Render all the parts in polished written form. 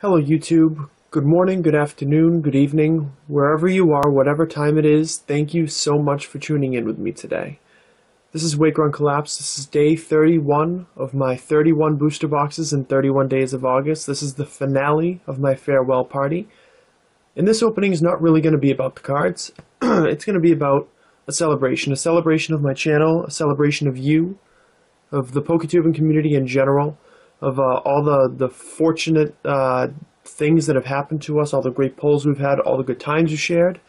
Hello YouTube, good morning, good afternoon, good evening, wherever you are, whatever time it is, thank you so much for tuning in with me today. This is WakeRunCollapse. This is day 31 of my 31 booster boxes in 31 days of August. This is the finale of my farewell party. And this opening is not really going to be about the cards. It's going to be about a celebration of my channel, a celebration of you, of the PokeTubing community in general, of all the fortunate things that have happened to us, all the great polls we've had, all the good times we've shared.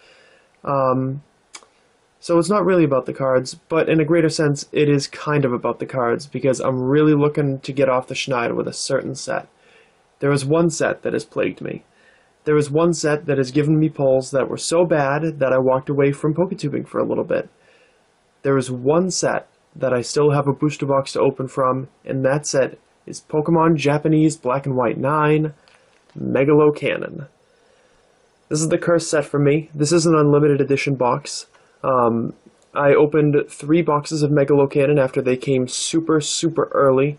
So it's not really about the cards, but in a greater sense, it is kind of about the cards, because I'm really looking to get off the schneid with a certain set. There is one set that has plagued me. There is one set that has given me polls that were so bad that I walked away from PokeTubing for a little bit. There is one set that I still have a booster box to open from, and that set is Pokemon Japanese Black and White 9, Megalo Cannon. This is the cursed set for me. This is an unlimited edition box. I opened 3 boxes of Megalo Cannon after they came super early.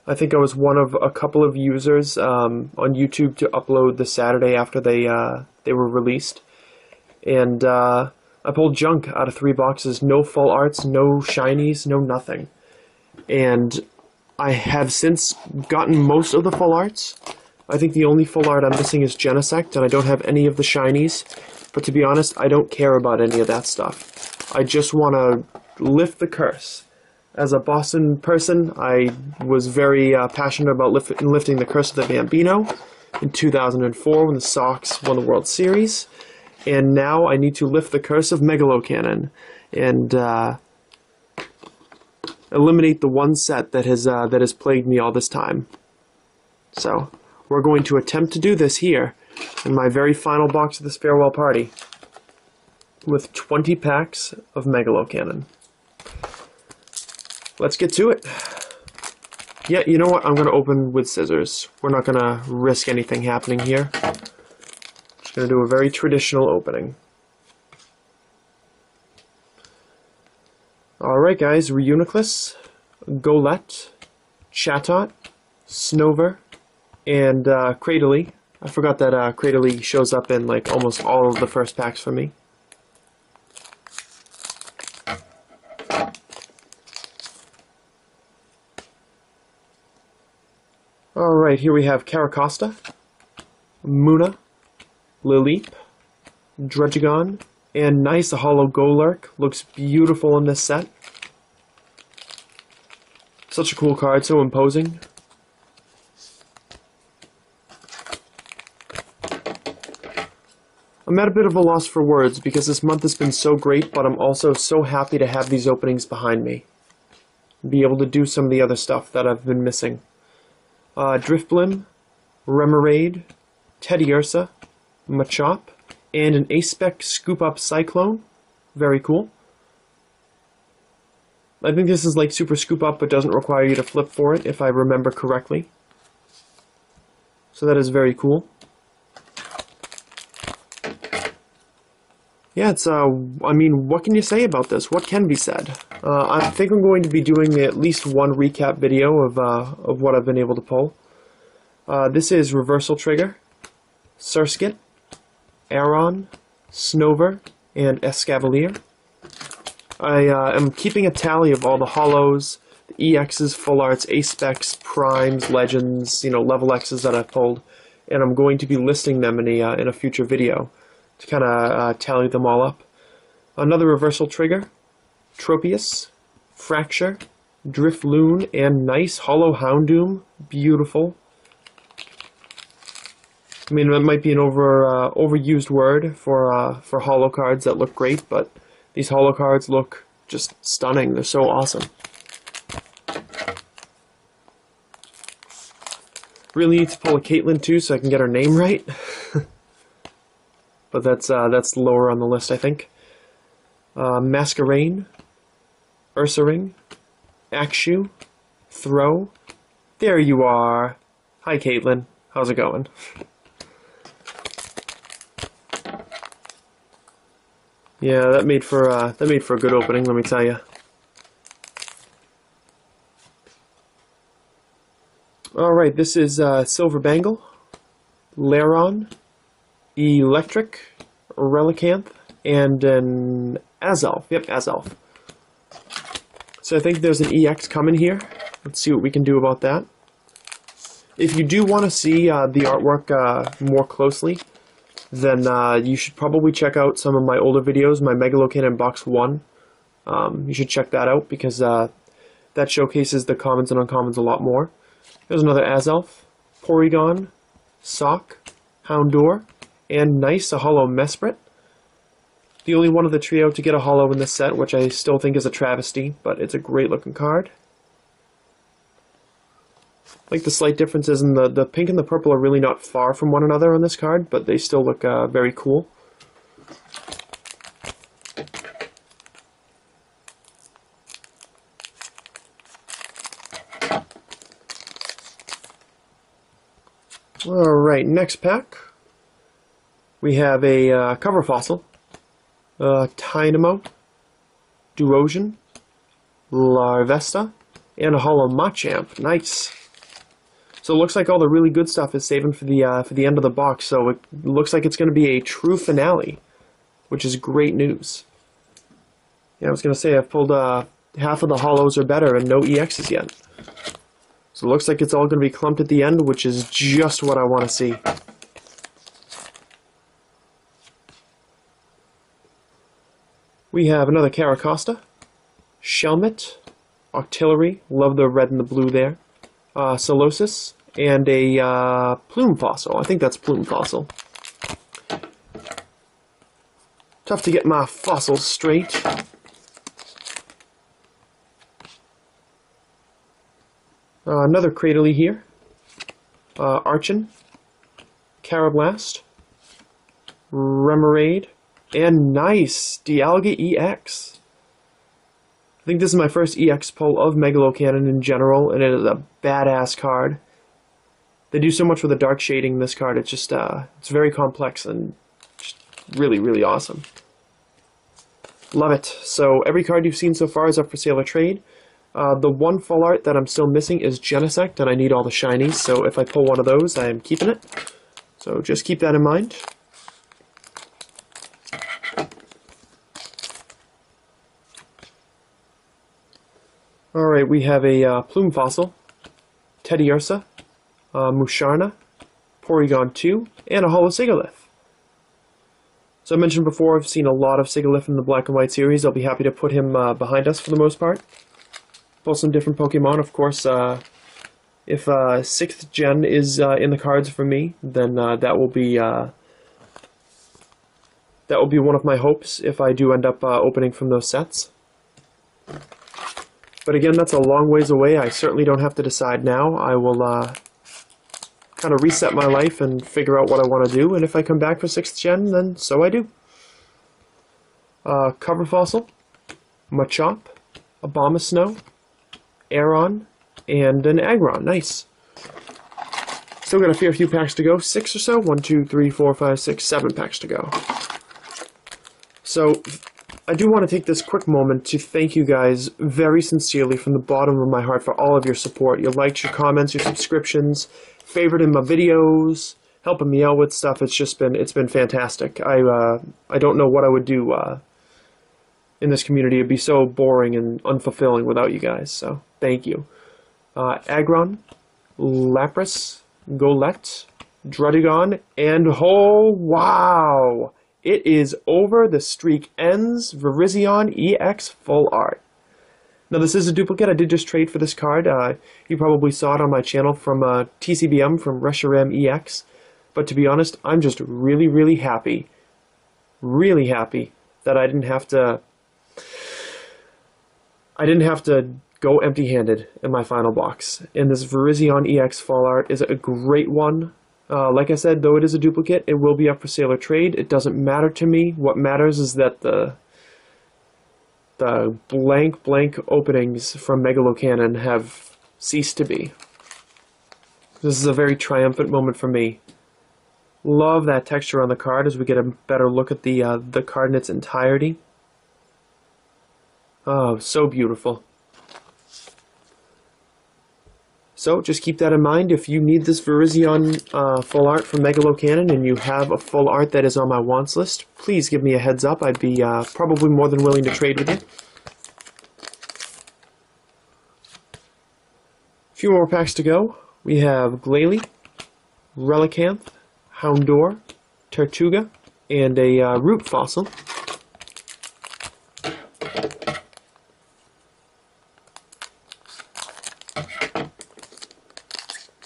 I think I was one of a couple of users on YouTube to upload the Saturday after they were released. And I pulled junk out of 3 boxes. No full arts, no shinies, no nothing. And I have since gotten most of the full arts. I think the only full art I'm missing is Genesect, and I don't have any of the shinies. But to be honest, I don't care about any of that stuff. I just want to lift the curse. As a Boston person, I was very passionate about lifting the curse of the Bambino in 2004 when the Sox won the World Series. And now I need to lift the curse of Megalo Cannon and eliminate the one set that has plagued me all this time. So we're going to attempt to do this here in my very final box of this farewell party with 20 packs of Megalo Cannon. Let's get to it. Yeah, you know what? I'm going to open with scissors. We're not going to risk anything happening here. Just going to do a very traditional opening. Alright guys, Reuniclus, Golett, Chatot, Snover, and Cradily. I forgot that Cradily shows up in like almost all of the first packs for me. Alright, here we have Caracosta, Muna, Lileep, Druddigon, and nice, a holo Golurk. Looks beautiful in this set. Such a cool card, so imposing. I'm at a bit of a loss for words because this month has been so great, but I'm also so happy to have these openings behind me. Be able to do some of the other stuff that I've been missing. Drifblim, Remoraid, Teddiursa, Machop, and an A-Spec Scoop Up Cyclone. Very cool. I think this is like Super Scoop Up, but doesn't require you to flip for it, if I remember correctly. So that is very cool. Yeah, it's, I mean, what can you say about this? What can be said? I think I'm going to be doing at least one recap video of what I've been able to pull. This is Reversal Trigger, Surskit, Aron, Snover, and Escavalier. I am keeping a tally of all the holos, the EXs, full arts, A-Specs, primes, legends, level Xs that I've pulled, and I'm going to be listing them in a future video to kind of tally them all up. Another Reversal Trigger, Tropius, Fracture, Drifloon, and nice holo Houndoom. Beautiful. I mean, that might be an overused word for holo cards that look great, but these holo cards look just stunning. They're so awesome. Really need to pull a Caitlyn too, so I can get her name right. But that's lower on the list, I think. Masquerain, Ursaring, Axew, Throw. There you are. Hi, Caitlyn. How's it going? Yeah, that made for a good opening, let me tell you. Alright, this is Silver Bangle, Laron, Electric, Relicanth, and an Azelf. Yep, Azelf. So I think there's an EX coming here. Let's see what we can do about that. If you do want to see the artwork more closely, then you should probably check out some of my older videos, my Megalo Cannon Box 1. You should check that out because that showcases the commons and uncommons a lot more. There's another Azelf, Porygon, Sock, Houndour, and nice, a holo Mesprit. The only one of the trio to get a holo in this set, which I still think is a travesty, but it's a great looking card. Like the slight differences in the pink and the purple are really not far from one another on this card, but they still look very cool. Alright, next pack. We have a cover fossil, Tynamo, Duosion, Larvesta, and a holo Machamp. Nice. So it looks like all the really good stuff is saving for the end of the box, so it looks like it's going to be a true finale, which is great news. Yeah, I was going to say, I've pulled half of the holos or better and no EXs yet. So it looks like it's all going to be clumped at the end, which is just what I want to see. We have another Caracosta, Shelmet, Octillery, love the red and the blue there, Solosis, and a Plume Fossil. I think that's Plume Fossil. Tough to get my fossils straight. Another Cradily here, Archon, Carablast, Remoraid, and nice, Dialga EX. I think this is my first EX pull of Megalo Cannon in general, and it is a badass card. They do so much with the dark shading in this card, it's just, it's very complex and just really, really awesome. Love it. So every card you've seen so far is up for sale or trade. The one full art that I'm still missing is Genesect, and I need all the shinies, so if I pull one of those, I am keeping it. So just keep that in mind. Alright, we have a Plume Fossil, Teddiursa, Musharna, Porygon 2, and a holo Sigalith. So I mentioned before, I've seen a lot of Sigalith in the Black and White series. I'll be happy to put him behind us for the most part. Pull some different Pokemon, of course. If 6th Gen is in the cards for me, then that will be one of my hopes if I do end up opening from those sets. But again, that's a long ways away. I certainly don't have to decide now. I will kind of reset my life and figure out what I want to do, and if I come back for 6th Gen, then so I do. Cover Fossil, Machop, Abomasnow, Aeron, and an Aggron. Nice. Still got a fair few packs to go. 6 or so. 1, 2, 3, 4, 5, 6, 7 packs to go. So I do want to take this quick moment to thank you guys very sincerely from the bottom of my heart for all of your support, your likes, your comments, your subscriptions, favoriting my videos, helping me out with stuff. It's been fantastic. I don't know what I would do in this community. It'd be so boring and unfulfilling without you guys. So thank you. Aggron, Lapras, Golett, Druddigon, and oh wow! It is over. The streak ends. Virizion EX Full Art. Now this is a duplicate. I did just trade for this card. You probably saw it on my channel from TCBM from Reshiram EX. But to be honest, I'm just really, really happy that I didn't have to go empty-handed in my final box. And this Virizion EX Full Art is a great one. Like I said, though it is a duplicate, it will be up for sale or trade. It doesn't matter to me. What matters is that the blank openings from Megalo Cannon have ceased to be. This is a very triumphant moment for me. Love that texture on the card as we get a better look at the card in its entirety. Oh, so beautiful. So just keep that in mind. If you need this Virizion full art from Megalo Cannon and you have a full art that is on my wants list, please give me a heads up. I'd be probably more than willing to trade with you. A few more packs to go. We have Glalie, Relicanth, Houndour, Tortuga, and a Root Fossil.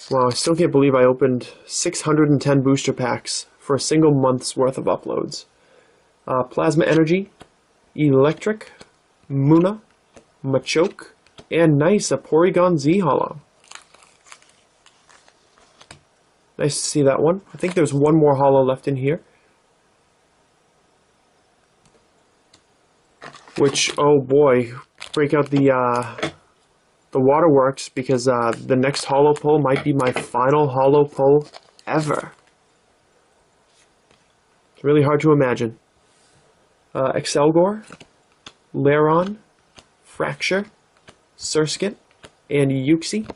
Wow, I still can't believe I opened 610 booster packs for a single month's worth of uploads. Plasma Energy, Electric, Munna, Machoke, and nice, a Porygon Z Holo. Nice to see that one. I think there's one more holo left in here. Which, oh boy, break out the waterworks, because the next holo pull might be my final holo pull ever. It's really hard to imagine. Excelgor, Lairon, Fracture, Surskit, and Uxie.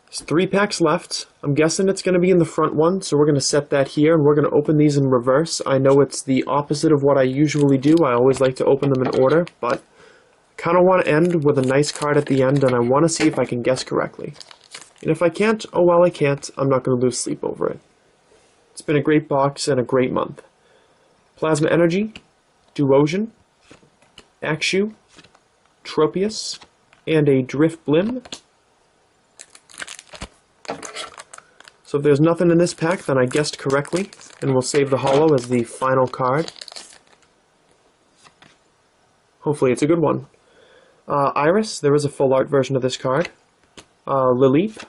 There's 3 packs left. I'm guessing it's going to be in the front one, so we're going to set that here, and we're going to open these in reverse. I know it's the opposite of what I usually do. I always like to open them in order, but I kind of want to end with a nice card at the end, and I want to see if I can guess correctly. And if I can't, oh well, I can't. I'm not going to lose sleep over it. It's been a great box and a great month. Plasma Energy, Duosion, Axew, Tropius, and a Drifblim. So if there's nothing in this pack, then I guessed correctly, and we'll save the holo as the final card. Hopefully it's a good one. Iris, there is a full art version of this card. Lilip,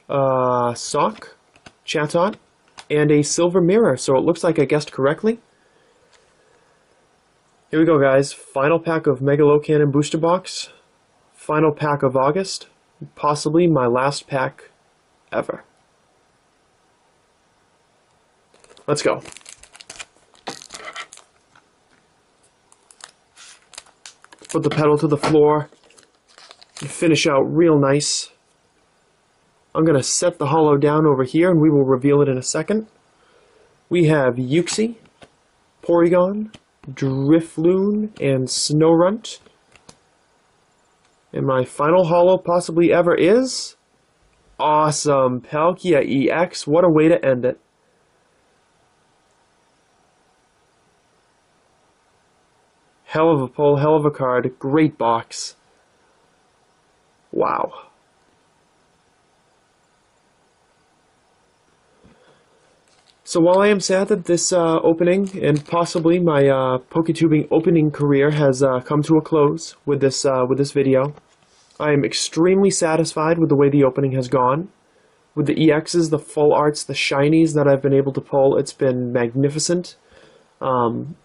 Sock, Chatot, and a Silver Mirror, so it looks like I guessed correctly. Here we go, guys. Final pack of Megalo Cannon Booster Box. Final pack of August. Possibly my last pack ever. Let's go. Put the pedal to the floor and finish out real nice. I'm going to set the holo down over here and we will reveal it in a second. We have Uxie, Porygon, Drifloon, and Snorunt. And my final holo possibly ever is... awesome! Palkia EX, what a way to end it. Hell of a pull, hell of a card, great box. Wow. So while I am sad that this opening and possibly my PokeTubing opening career has come to a close with this video, I am extremely satisfied with the way the opening has gone. With the EXs, the full arts, the shinies that I've been able to pull, it's been magnificent.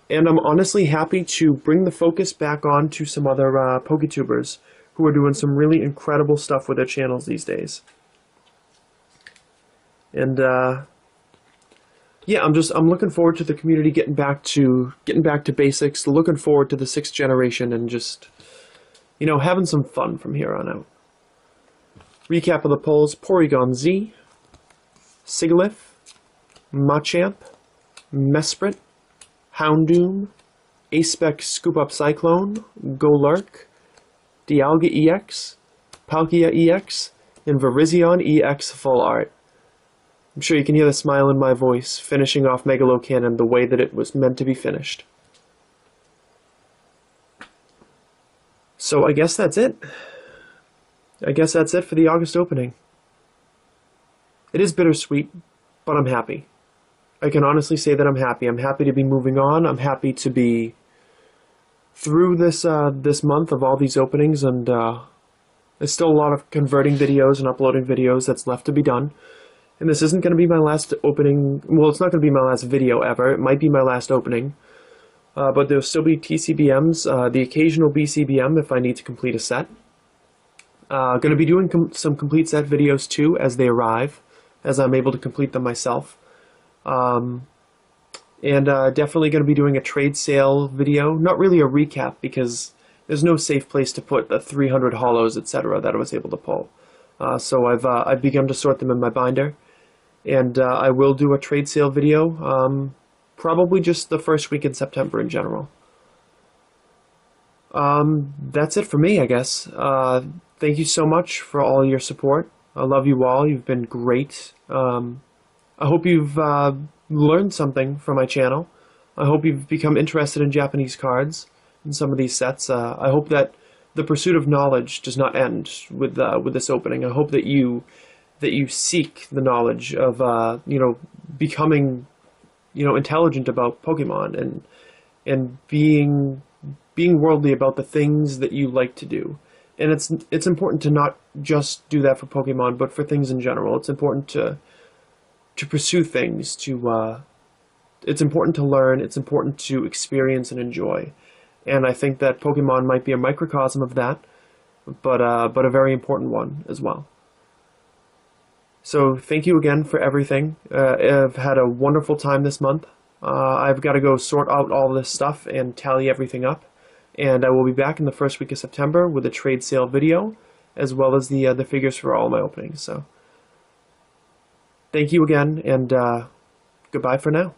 And I'm honestly happy to bring the focus back on to some other PokeTubers who are doing some really incredible stuff with their channels these days. And yeah, I'm looking forward to the community getting back to basics, looking forward to the 6th generation, and just, you know, having some fun from here on out. Recap of the polls: Porygon Z, Sigilyph, Machamp, Mesprit, Houndoom, Aspec Scoop Up Cyclone, Golurk, Dialga EX, Palkia EX, and Virizion EX Full Art. I'm sure you can hear the smile in my voice, finishing off Megalo Cannon the way that it was meant to be finished. So I guess that's it. I guess that's it for the August opening. It is bittersweet, but I'm happy. I can honestly say that I'm happy. I'm happy to be moving on. I'm happy to be through this this month of all these openings, and there's still a lot of converting videos and uploading videos that's left to be done. And this isn't going to be my last opening. Well, it's not going to be my last video ever. It might be my last opening. But there'll still be TCBMs, the occasional BCBM if I need to complete a set. Going to be doing some complete set videos too as they arrive, as I'm able to complete them myself. And definitely going to be doing a trade sale video. Not really a recap, because there's no safe place to put the 300 hollows, etc. that I was able to pull. So I've begun to sort them in my binder, and I will do a trade sale video, probably just the first week in September in general. That's it for me, I guess. Thank you so much for all your support. I love you all. You've been great. I hope you've learned something from my channel. I hope you've become interested in Japanese cards and some of these sets. I hope that the pursuit of knowledge does not end with this opening. I hope that you seek the knowledge of becoming intelligent about Pokemon and being worldly about the things that you like to do. And it's important to not just do that for Pokemon, but for things in general. It's important to pursue things. It's important to learn. It's important to experience and enjoy. And I think that Pokemon might be a microcosm of that, but a very important one as well. So thank you again for everything. I've had a wonderful time this month. I've got to go sort out all this stuff and tally everything up. And I will be back in the first week of September with a trade sale video, as well as the figures for all my openings. So thank you again, and goodbye for now.